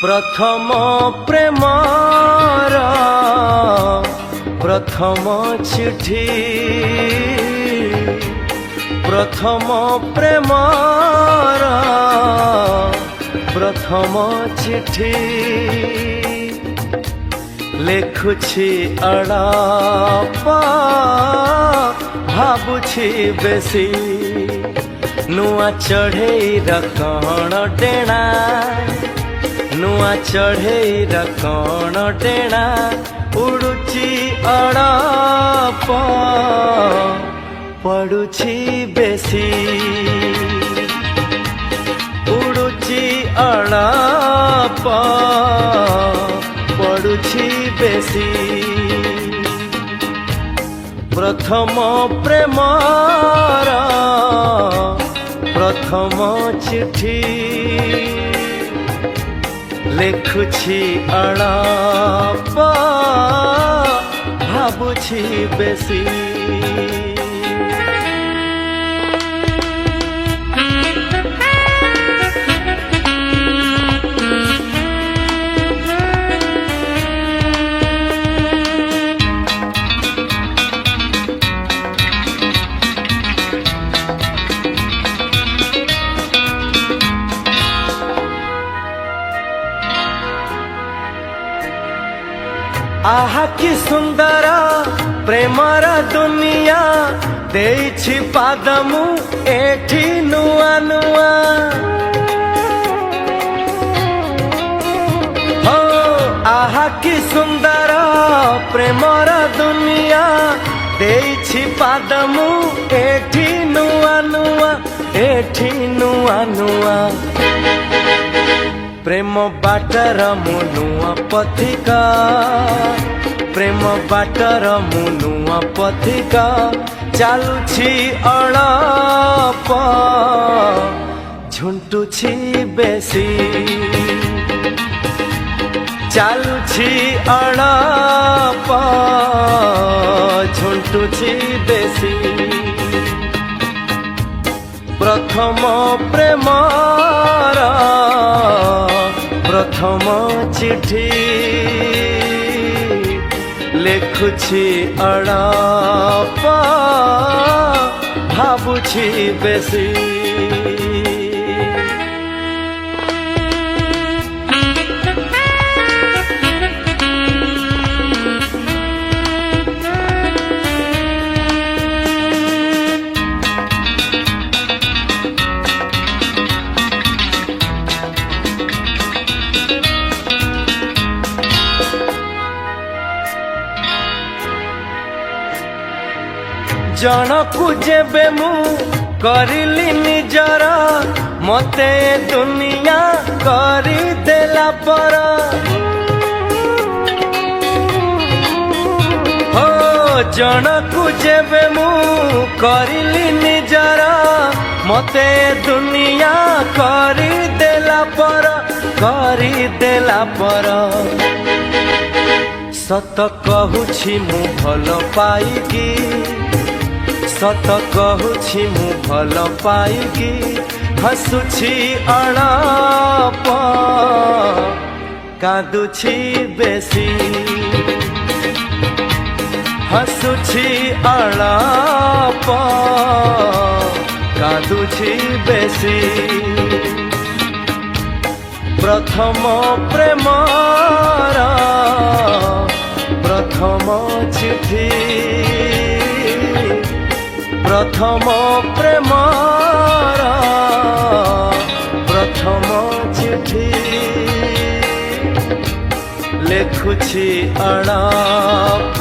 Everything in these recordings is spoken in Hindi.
प्रथम प्रेमर प्रथम चिठी प्रथम प्रेमर प्रथम चिठी लेखुछि अड़ाप भाबुछि बेसी नुआ चढ़ेईर कण डेणा नुआ चढ़ेईर कण डेणा उड़ुची अड़ाप पड़ुछि बेसी उड़ुची अड़ाप पड़ुछि बेसी प्रथम प्रेमर प्रथम चिठी लेखुछि अड़ाप भाबुछि बेसी आहा कि सुंदर प्रेमर दुनिया देछि पादमु एठी नुआ नुआ हो आहा कि सुंदर प्रेमर दुनिया देछि पादमु एठी नुआ नुआ एठी नुआ नुआ प्रेम बाटर मुनुआ पथिका प्रेम बाटर मुनुआ पथिका चालुछि अड़ाप झुंटुछि बेसी चालुछि अड़ाप झुंटुछि बेसी प्रथम प्रेमर प्रथम चिठी लेखुछि अड़ाप भाबुछि बेसी जनकु जेबे मु करिली निजर मते दुनिया करी देला पर हो जनकु जेबे मु करिली निजर मते दुनिया करी देला पर सत कहूछि मु भल पाइकी सत कहूछि मु भल पाइकी हसुछि अड़ाप कांदुछि बेसी हसुछि अड़ाप कांदुछि बेसी प्रथम प्रेमर प्रथम चिठी प्रथम प्रेमर प्रथम चिठी लेखुछि अड़ाप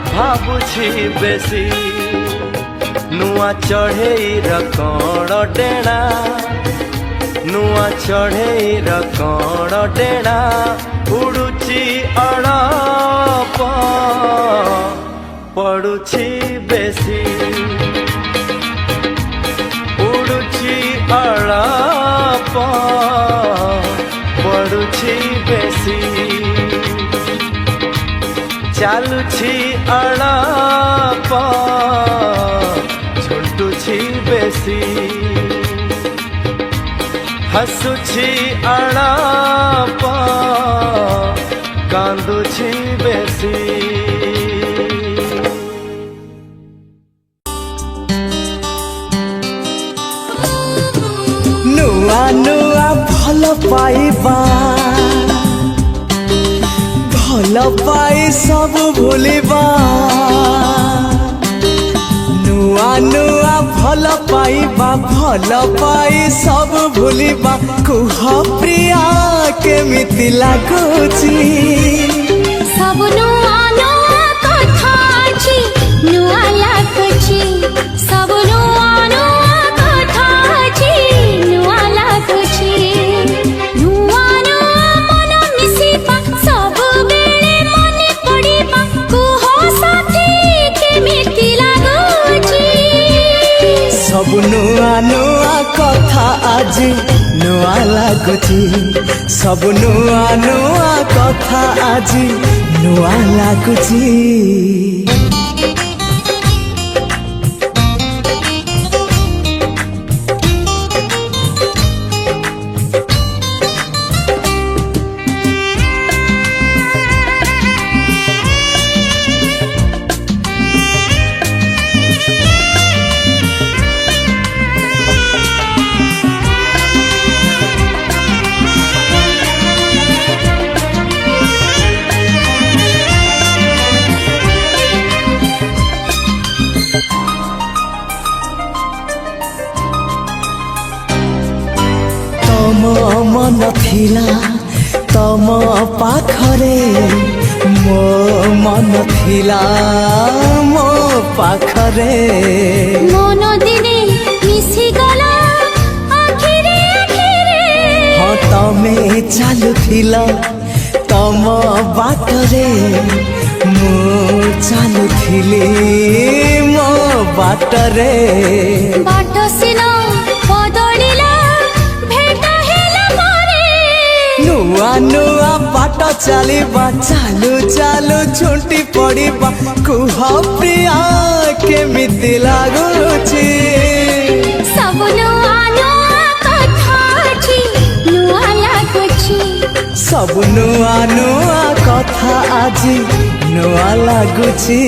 भाबुछि बेसी नुआ चढ़ेईर कण डेणा नुआ चढ़ेईर कण डेणा उड़ुछि अड़ाप पड़ुछि बेसी उड़ुछि अड़ाप पड़ुछि बेसी चालुछि अड़ाप झुंटुछि बेसी हसुछि अड़ाप कांदुछि बेसी नुआ नुआ भल पाइबा भल पाई सब भूलिबा नुआ नुआ भल पाइबा भल पाई सब भूलिबा कुह प्रिया केमिति लागुची सब नुआ नुआ कथा अछि नुआ लागुची सब नुआ नुआ कथा अछि नुआ लागुची नुआ नुआ मन मिसिबा सब बेले मने पड़िबा कुह साथी केमिति लागुची सब नुआ नुआ कथा आज नुआ लागुची सब नुआ नुआ कथा आज नुआ लागुची मन थिला तम पाखरे मो मन थिला मो पाखरे मन दिने मिसी गला आखिरे आखिरे हाँ तमे चालुथिला तम बाटरे मो चालुथिली मो बाटरे बाट सिना बदलिला भेट हेला मारे नुआ नुआ बाट चलिबा चालू चालू छुंटी पड़िबा कुह प्रिया केमिति लागुची सब नुआ नुआ कथा अछि नुआ लागुची सब नुआ नुआ कथा आज नुआ लागुची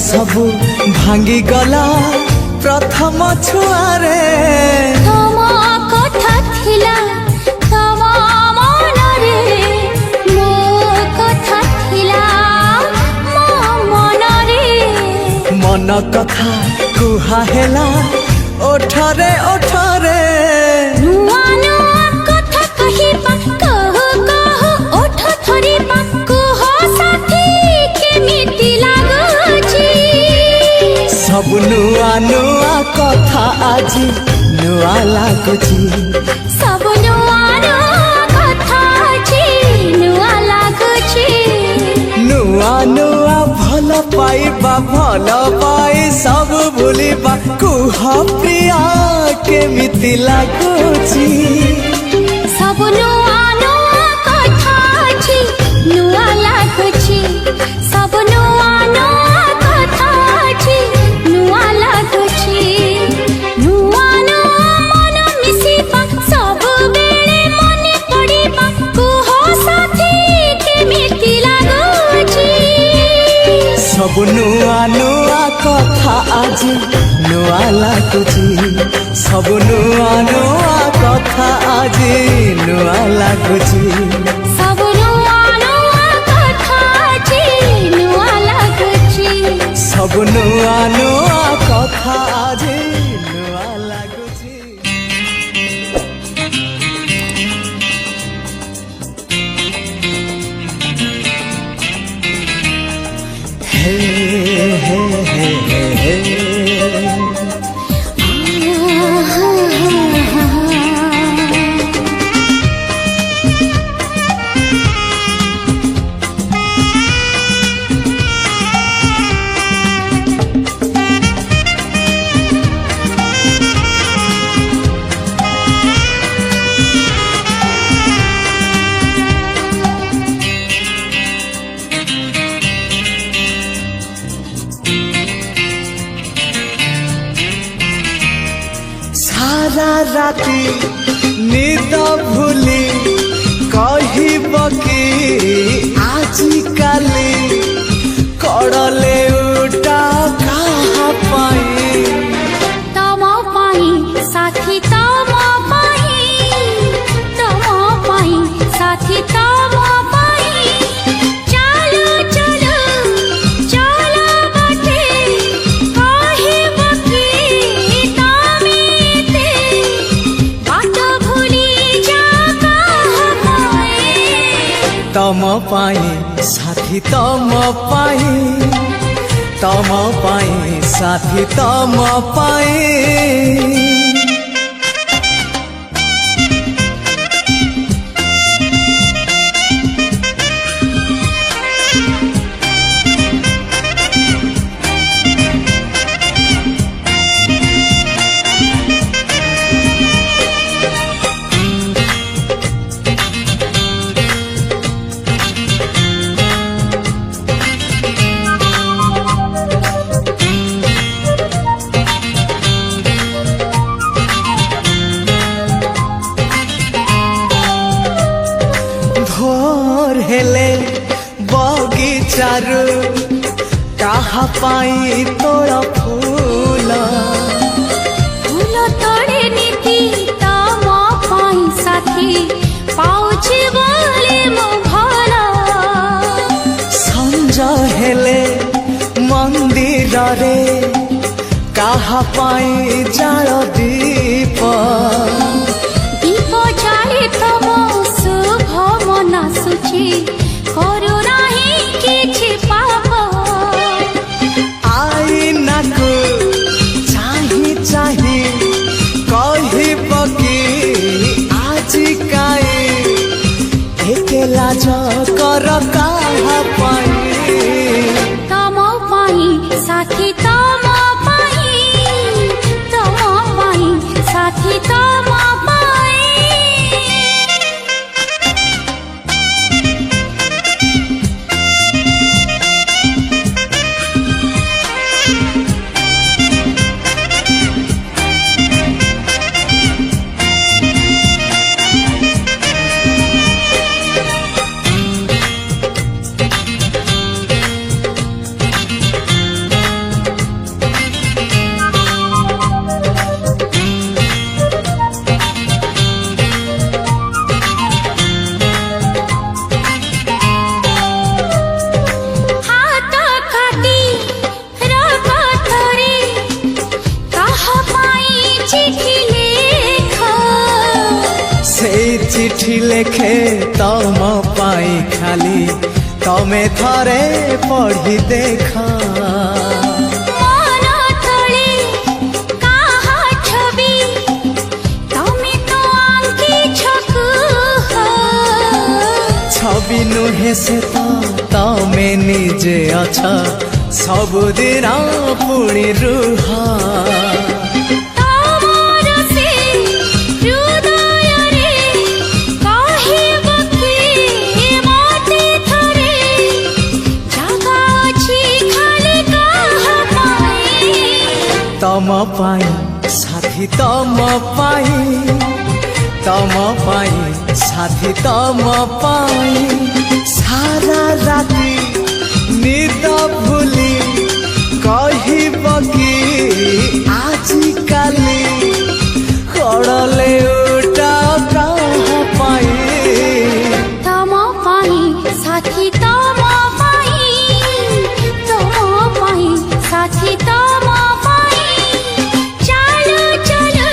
सबु भांगी गला प्रथम छुआरे तम कथा थिला तम मनरे मो कथा थिला मो मनरे मन कथा कुहा हेला ओठरे ओठरे नुआ नुआ कथा कहिबा कह कह ओठ थरिबा कह साथी केमिति लागुची सब नुआ नुआ कथा आज नुआ लागुची सब नुआ नुआ कथा अछि नुआ लागुची नुआ नुआ भल पाइबा भल पाई सब भूलिबा कुह प्रिया केमिति लागुची सब नुआ नुआ कथा अछि नुआ लागुची सब नुआ नुआ कथा अछि नुआ लागुची नुआ नुआ मन मिसिबा सब बेले मने पड़िबा कुह साथी केमिति लागुची सब नुआ नुआ कथा आज नुआ लागुची सब नुआ नुआ कथा आज नुआ लागुची सब नुआ नुआ कथा अछि नुआ लागुची सब नुआ नुआ कथा आज नुआ लागुची सारा राति निद भूली कहब कि आजिकाली कड़ले उठा कहाँ पाई तम पाई साथी तम पाई साथी तम पाई चलो चलो चलो बाटे कहब कि तमेते बाट भूली जा कहाँ पाई तम पाई साथी तम पाई साथी तम पाई भोर हेले बगीचारू कहा पाई तोड़ फूल फूल तोड़े नीति तम पाई साथी पाउछि बोले मो भला संज हेले मंदिर रे कहा पाई जाल दीप दीप जाले तम शुभ मन सुची करू नाही किछि पाप आईना को चाही चाही कहब कि आज काई एकेला कर कहा पाई तम पाई साथी तम पाई साथी तम पाई हाथ काटी रख थरी कहा पाई चिट्ठी लेख से चिठी लेखे तम पाई खाली तमे थरे पढ़ी देखा मन तले कहा छवि तमे तो आंकी छकु छवि नुहे से तो तमे निजे अच्छा सबुदिन पुणी रुहा तमर से हृदय रे कहब कि मते थरे जगा अछि खाली कहा पाई तम पाई साथी तम पाई साथी तम पाई सारा राति निद भूली कहब कि आजिकाली कड़ले उठा कहाँ पाई तम पाई साथी तम पाई साथी तम पाई चलो चलो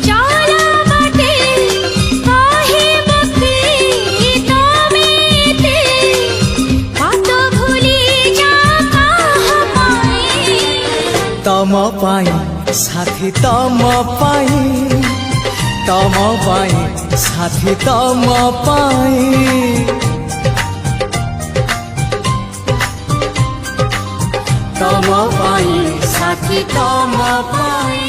चलो बाटे कहब कि तमेते बाट भूली जा कहाँ पाई तम पाई साथी तम पाई साथी तम पाई तम पाई साथी तम पाई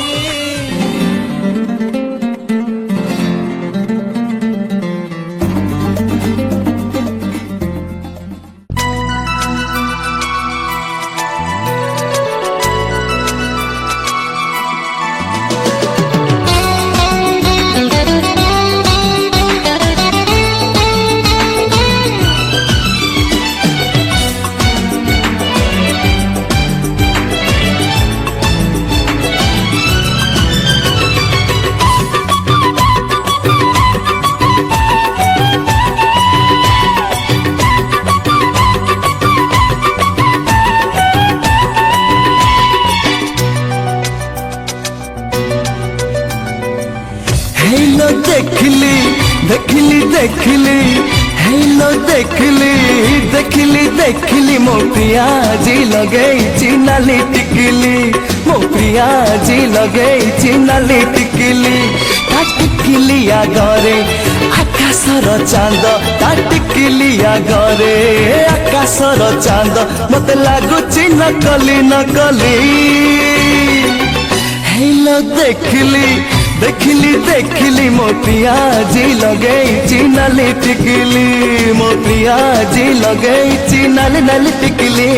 हेलो देखली देखली देखली हेलो देखली देखली देखली मो प्रिया जी लगेइछि नाली टिकली मो प्रिया जी लगेइछि नाली टिकली ता टिकली आगरे आकाशर चांद ता टिकली आगरे आकाशर चांद मते लागुछि नकली नकली हेलो देखली देखली देखली मो प्रिया जी लगेइछि नाली टिकली मो प्रिया जी लगेइछि नाली नाली टिकली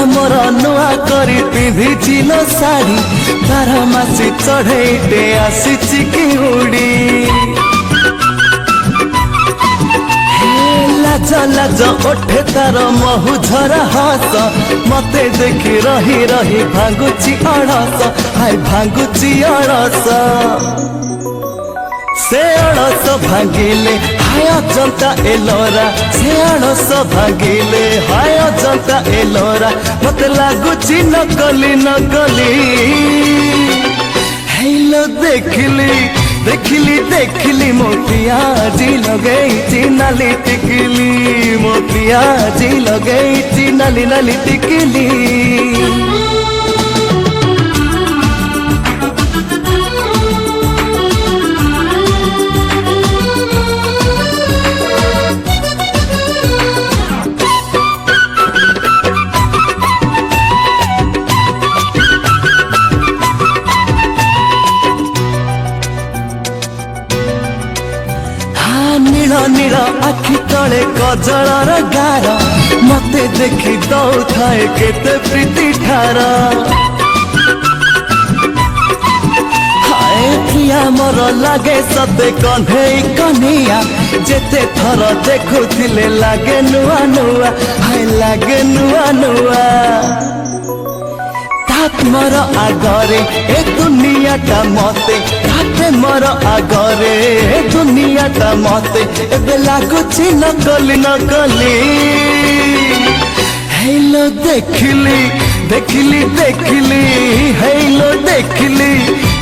मोर नुआ करी पिंधिचिल साड़ी 12 मासी चढ़ेटे आसीछि कि उड़ी लाज लाज ओठे तार महु झरा हस मते देखी रही रही भांगुची अड़स हाय भांगुची अड़स से अड़स भांगिले हाय अजंता एलोरा से अड़स भांगिले हाय अजंता एलोरा मते लागुची नकली नकली हेलो देखली देखली देखली मो प्रिया जी लगेइछि नाली टिकली मो प्रिया जी लगेइछि नाली नाली टिकली नील नील आखि तले कजलर गार मते देखी दौथाए केते प्रीति ठार हाय प्रिया मोर लागे सते कन्हई कनिया जेते थर देखुथिले लागे नुआ नुआ हाय लागे नुआ नुआ मोर आगरे ए दुनियाटा मते ताते मोर आगरे ए दुनियाटा मते एबे लागुछि नकली नकली हेलो देखली देखली देखली हेलो देखली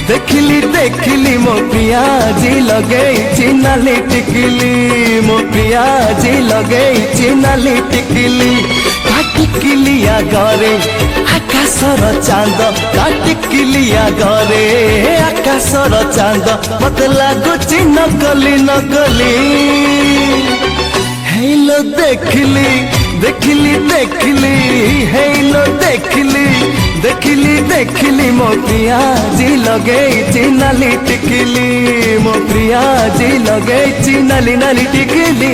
देखली देखली मो प्रिया जी लगेइछि नाली टिकली मो प्रिया जी लगेइछि नाली टिकली टिकली आगरे आकाशर चांद टिकली आगरे आकाशर चांद मते लागुछि नकली नकली हेलो देखली देखली देखली हेलो देखली देखली देखली मो प्रिया जी लगेइछि नाली टिकली मो प्रिया जी लगेइछि नाली नाली टिकली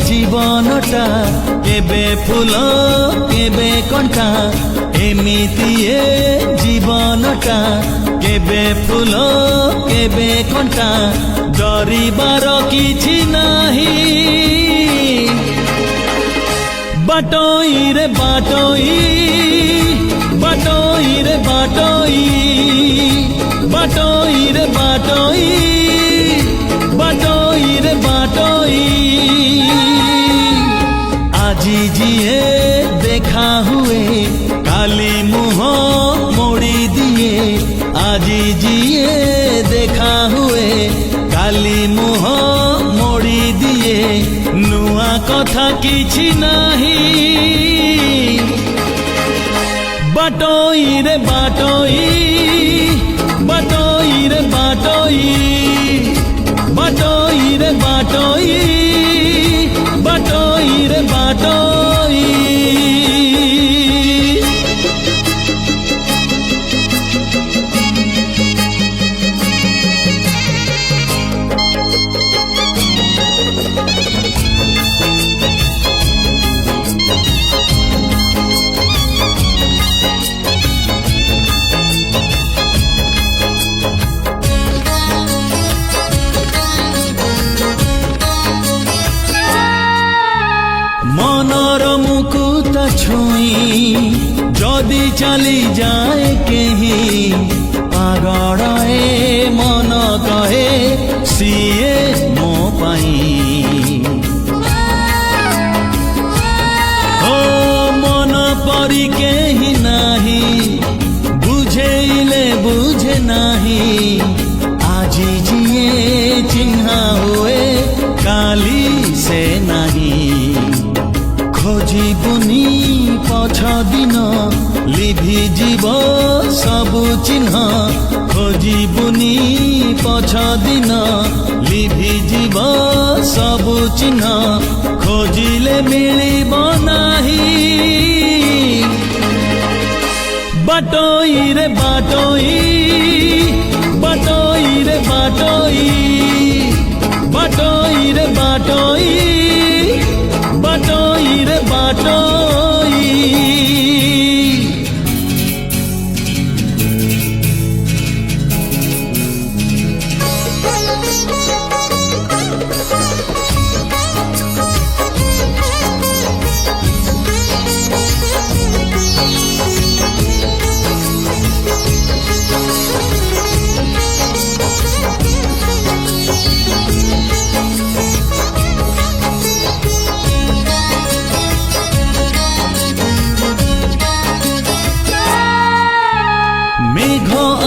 জীবনটা কেবে ফুল কেবে কণ্ঠা এমিতি জীবনটা কেবে ফুল কেবে কণ্ঠা ডরিবার কিছু নাহি বাটই রে বাটই বাটই রে বাটই বাটই রে বাটই বাটই রে বাটই আজি জিয়ে দেখা হুয়ে কালি মুহ মোড়ি দিয়ে আজি জিয়ে দেখা হুয়ে কালি মুহ মোড়ি দিয়ে নুয়া कथा किछि नाही बाटोई रे बाटोई बाटोई रे बाटोई बाटोई रे बाटोई बाटोई रे बाटोई मनर मुकुट छुई जदि चली जाए केही पागल ए मन कहे सीए मो पाई ओ मन परी केही नाही बुझेइले बुझे नाही আজি जिए चिन्हा हुए काली से नहीं खोजिबुनी पछ दिन लिभि जीव सबु चिन्ह खोजिबुनी पछ दिन लिभि जीव सबु चिन्ह खोजिले मिलिब नाही बाटोई रे बाटोई बाटोई रे बाटोई बाटोई रे बाटोई बाटोई रे बाटोई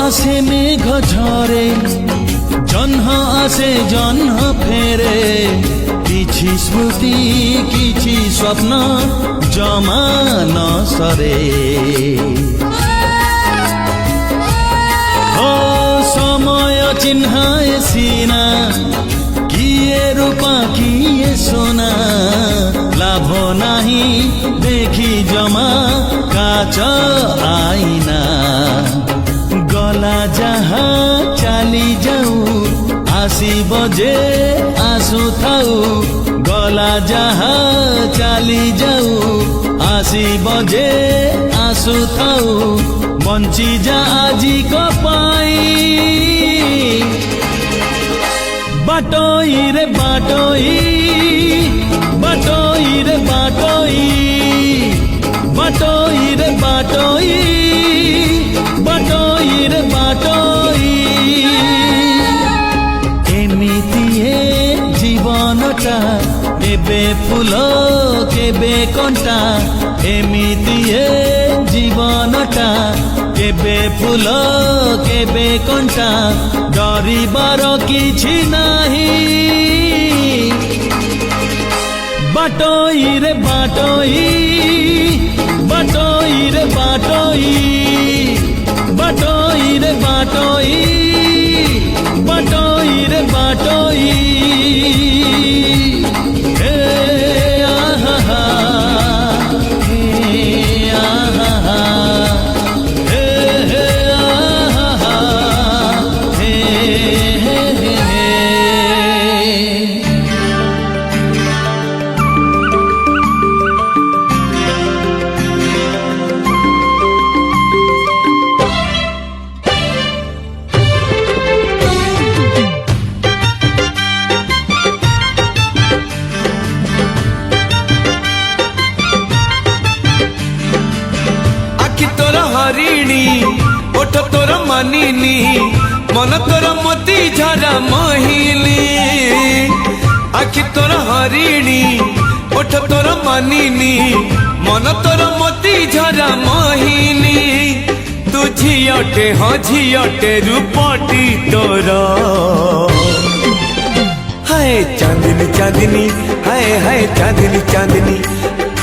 আসে মেঘ ঝরে জহ্ন আসে জহ্ন ফেরে কিছু স্মৃতি কিছু স্বপ্ন জমা ন সরে ও সময় চিহ্নায় সিনা কিয়ে রূপা কিয়ে সোনা লাভ নাহি দেখি জমা কাচ আইনা गला जहा चली जाऊ आसीब जे आसु थाऊ गला जहा चली जाऊ आसीब जे आसु थाऊ बंची जा आजी को पाई बाटोई रे बाटोई बाटोई रे बाटोई बाटोई रे बाटोई बाटोई रे बाटोई एमिति जीवनटा केबे फूल केबे कंटा एमिति जीवनटा केबे फूल केबे कंटा डरिबार किछि नाही बाटोई रे बाटोई बाटोई रे बाटोई बाटोई रे बाटोई बाटोई रे बाटोई हे आहा हे आहा हे हे आहा हे हे हे हरिणी ओठ तोर मानिनी मन तोर मोती झरा मोहिनी आखि तोर हरिणी ओठ तोर मानिनी मन तोर मोती झरा मोहिनी तू झियटे हाँ झियटे रूपटी तोर हाय हाय चांदनी चांदनी हाय हाय चांदनी चांदनी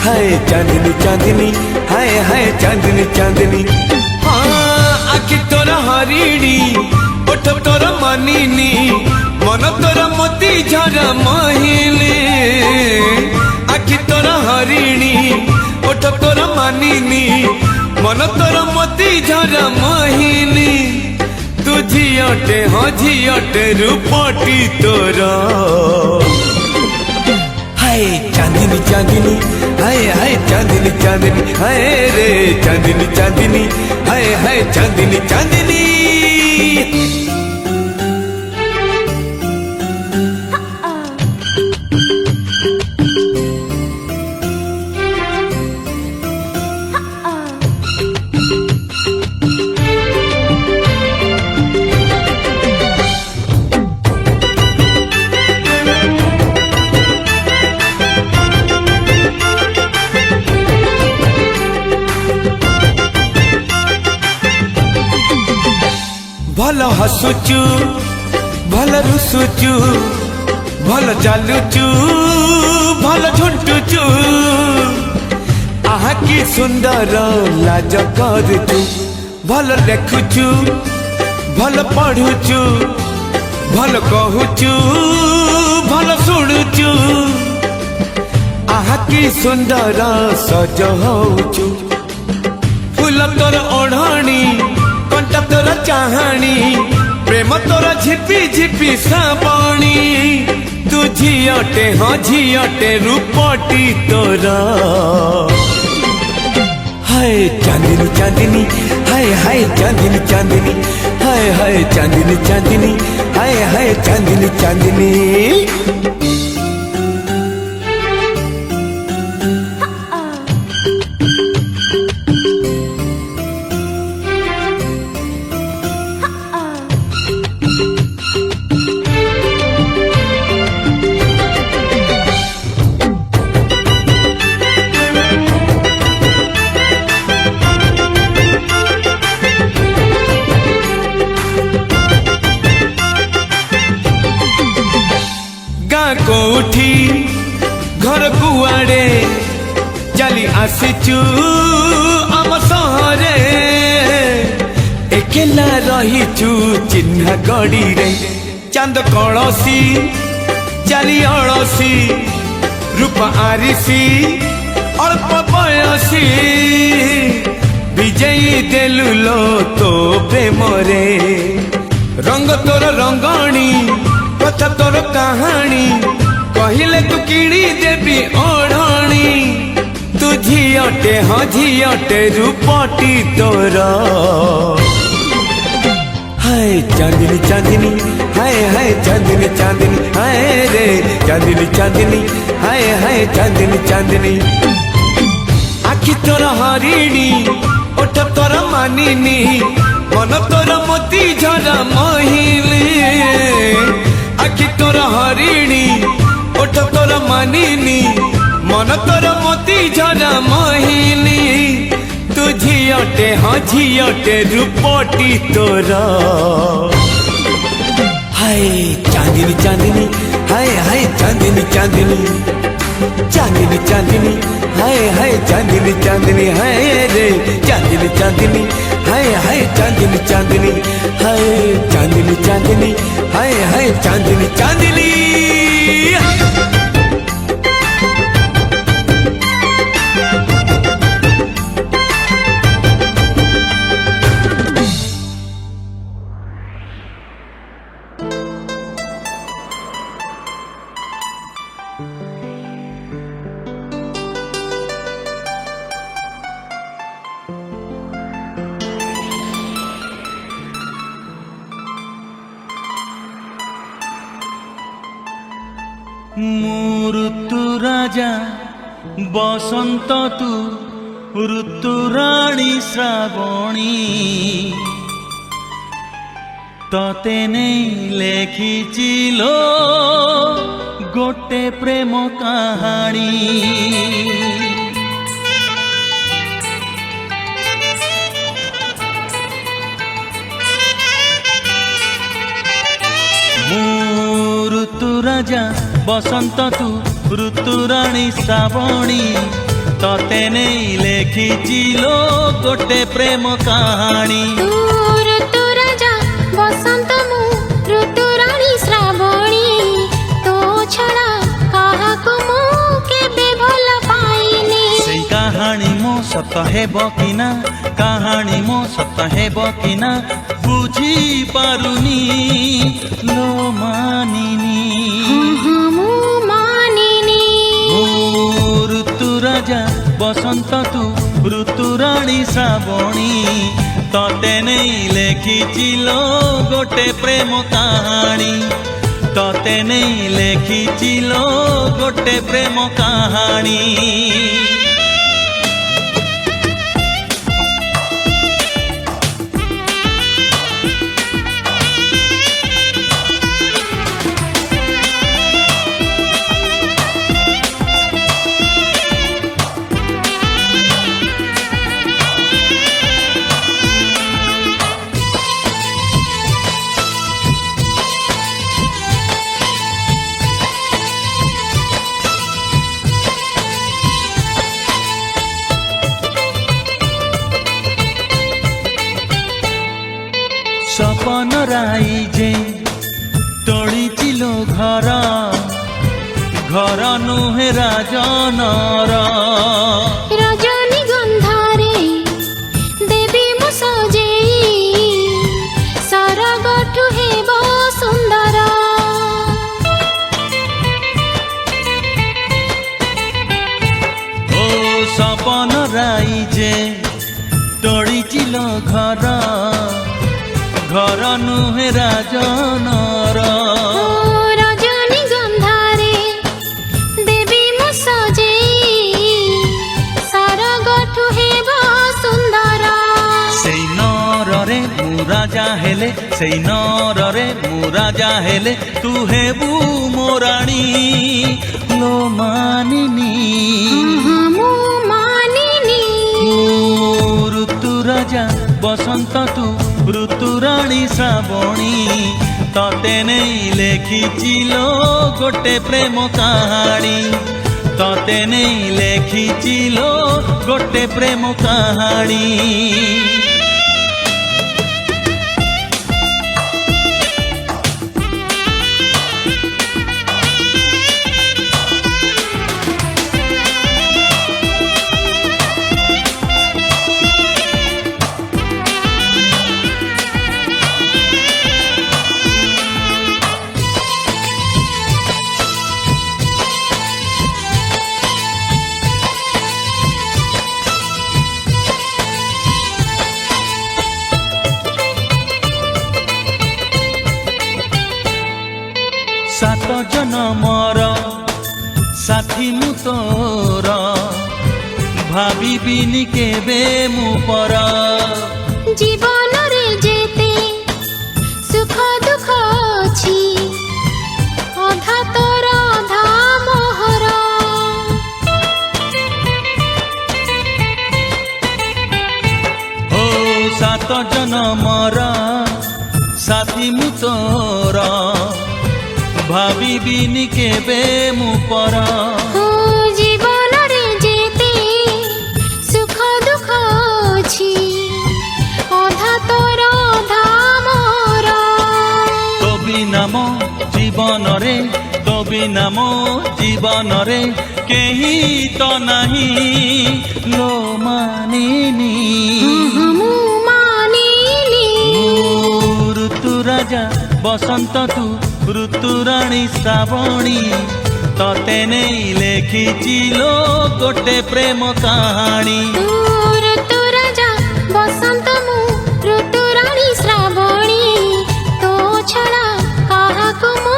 हाय चांदनी चांदनी हाय हाय चांदनी चांदनी हाँ आखि तोर हरिणी ओठ तोर मानिनी मन तोर मोती झरा महिली आखि तोर हरिणी ओठ तोर मानिनी मन तोर मोती झरा महिली तू झियटे हाँ झियटे रूपटी तोर हाय चांदनी चांदनी हाय हाय चांदनी चांदनी हाय रे चांदनी चांदनी हाय हाय चांदनी चांदनी भल हसुचु भल रुसुचु भल चालुचु भल झुंटुचु आहा की सुंदर लाज करुचु भल देखुचु भल पढ़ुचु भल कहूचु भल शुणुचु आहा की सुंदर सज होचु फूल तोर ओढ़णी कंटा तोर चाहाणी प्रेम तोर झिपी झिपी साबणी तू झियटे हाँ झियटे रूपटी तोर हाय चांदनी चांदनी हाय हाय चांदनी चांदनी हाय हाय चांदनी चांदनी हाय हाय चांदनी चांदनी कोठी घर कुआड़े चली आसीचु आम सहरे एकेला रहीचु चिन्ह गड़ी रे चांद कलसी चली अड़सी रूप आरिसी अल्प बयसी विजयी देलु लो तो प्रेम रे रंग तोर रंगणी कथा तोर कहानी कहले तू किणी देवी ओढ़णी तू झियटे हाँ झियटे रूपटी तोर हाय चांदनी चांदनी हाय हाय चांदनी चांदनी हाय रे चांदनी चांदनी हाय हाय चांदनी चांदनी आखि तोर हरिणी ओठ तोर मानिनी मन तोर मोती झरा महिली आखि तोर हरिणी ओठ तोर मानिनी मन तोर मोती झरा महिली तू झियटे हाँ झियटे रूपटी तोर हाय चांदनी चांदनी हाय हाय चांदनी चांदनी चांदनी चांदनी हाय हाय चांदनी चांदनी हाय रे चांदनी चांदनी हाय हाय चांदनी चांदनी हाय चांदनी चांदनी हाय हाय चांदनी चांदनी ऋतु राजा बसंत तू ऋतु राणी श्रावणी तते नहीं लेखिचिलो गोटे प्रेम कहानी ऋतु राजा बसंत तू ऋतुराणी श्रावणी तते नहीं लेखिची लो गोटे प्रेम कहानी तू ऋतु राजा बसंत मु ऋतुराणी श्रावणी तो छड़ा काहाकु मु केबे भल पाइनी सेई कहानी मो सत हेबो किना कहानी मो सत हेबो किना बुझी पारुनी लो मानिनी मु मानिनी ऋतु राजा बसंत तू ऋतुराणी श्रावणी तते नहीं लेखिची लो गोटे प्रेम कहानी तते नहीं लेखिची लो गोटे प्रेम कहानी सपन राई जे तोड़ीचिलो घर घर नुहे राजनर रजनी गंधारे देवी मु सजेई सरगठु हेबो सुंदर ओ सपन राई जे तोड़ीचिलो घर घर नुहे राजनर रजनी गंधारे देवी मु सजेई सरगठु हेबो सुंदर सेई नररे मु राजा हेले सेई नररे मु राजा हेले तू हेबू मोराणी लो मानिनी मु मानिनी ऋतु राजा बसंत तू ऋतुराणी श्रावणी तते नहीं लेखिची लो गोटे प्रेम कहानी तते नहीं लेखिची लो गोटे प्रेम कहानी सात जनमर साथी मु तोर भाविबिनी केबे मु पर जीवन रे जेते सुख दुख अछि अधा तोर अधा मोहर हो सात जनमर साथी मु तोर भाविबिनी केबे मु पर हो जीवन रे जेते सुख दुख अछि अधा तोर अधा मोर तो बिना मो जीवन रे तो बिना मो जीवन रे केही तो नहीं लो मानिनी मु मानिनी ऋतु राजा बसंत तू ऋतुराणी श्रावणी तते नहीं लेखिची लो गोटे प्रेम कहानी तू ऋतु राजा बसंत मु ऋतुराणी श्रावणी तो छड़ा काहाकु मु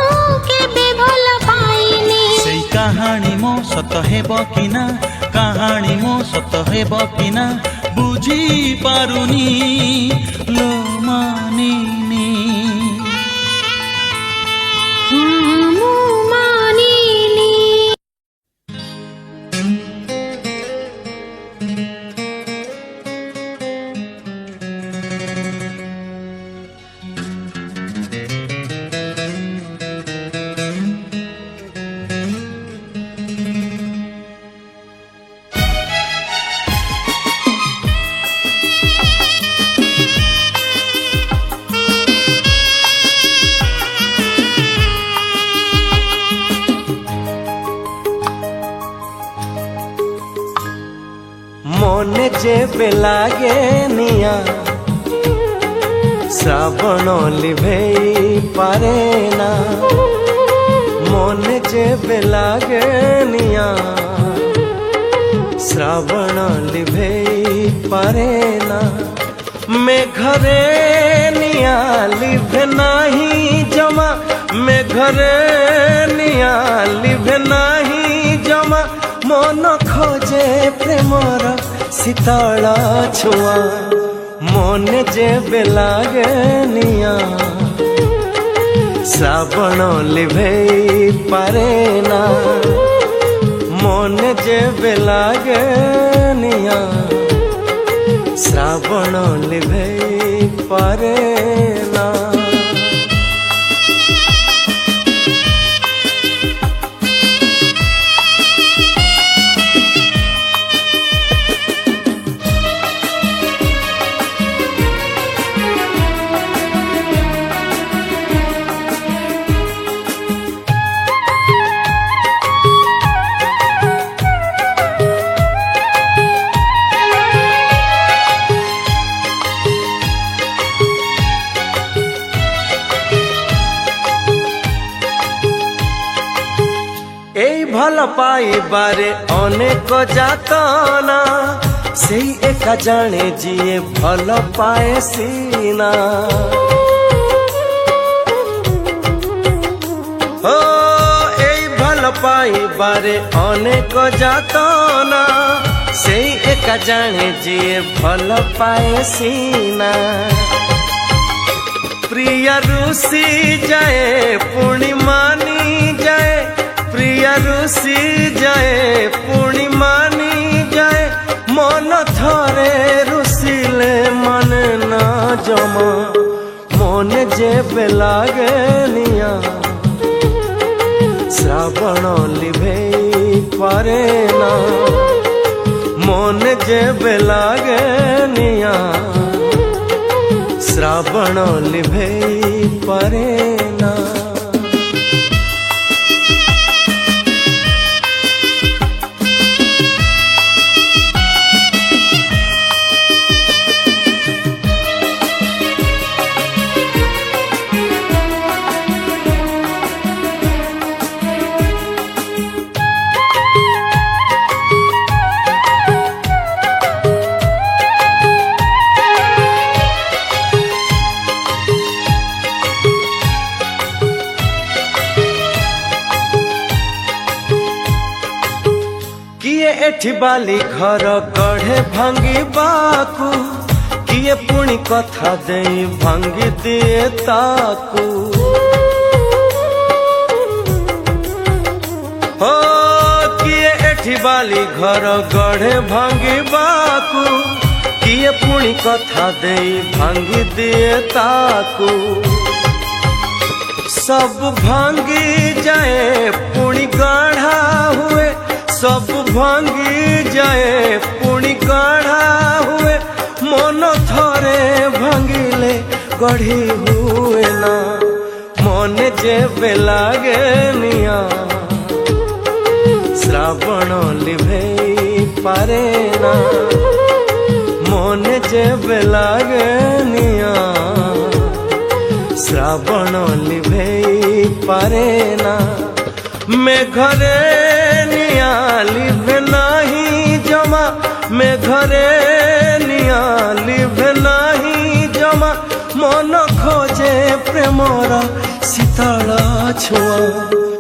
केबे भल पाइनी सेई कहानी मो सत हेबो किना कहानी मो सत हेबो किना बुझी पारुनी लो मानिनी मु मानिनी মনে যেবে লাগে নিয়া শ্রাবণ লিভেই পারে না মনে যেবে লাগে নিয়া শ্রাবণ লিভেই পারে না মেঘরে নিয়া লিভে নাহি জমা মেঘরে নিয়া লিভে নাহি জমা মন খোঁজে প্রেমর শীতল ছুয়া মনে যেবে লাগে নিয়া শ্রাবণ লিভেই পারে না মনে যেবে লাগে নিয়া শ্রাবণ লিভেই পারে না এই ভাল পাইবারে অনেক যাতনা সেই একা জানে যিয়ে ভাল পায়ে সিনা ও এই ভাল পাইবারে অনেক যাতনা সেই একা জানে যিয়ে ভাল পায়ে সিনা প্রিয়া রুষি যায় পুଣି মানি যায় প্রিয়া রুষি যায় পুଣି মানি যায় মন থরে রুষিলে মানে না জমা মনে যেবে লাগে নিয়া শ্রাবণ লিভেই পারে না মনে যেবে লাগে নিয়া শ্রাবণ লিভেই পারে না किए एठी बाली घर गढ़े भांगी बाकू किए पुणी कथा दे भांगी दिए ताकू हो किए एठी बाली घर गढ़े भांगी बाकू किए पुणी कथा दे भांगी दिए ताकू सब भांगी जाए पुणी गाढ़ा हुए सब भांगी जाए पुणी गाढ़ा हुए मन थरे भांगिले गढ़ी हुए ना मन जेबे लागे निया श्रावण लिभेई पारे ना मन जेबे लागे निया श्रावण लिभेई पारे ना मेघरे निया लिभे नाही जमा मेघरे निया लिभे नाही जमा मन खोजे प्रेमर शीतल छुआ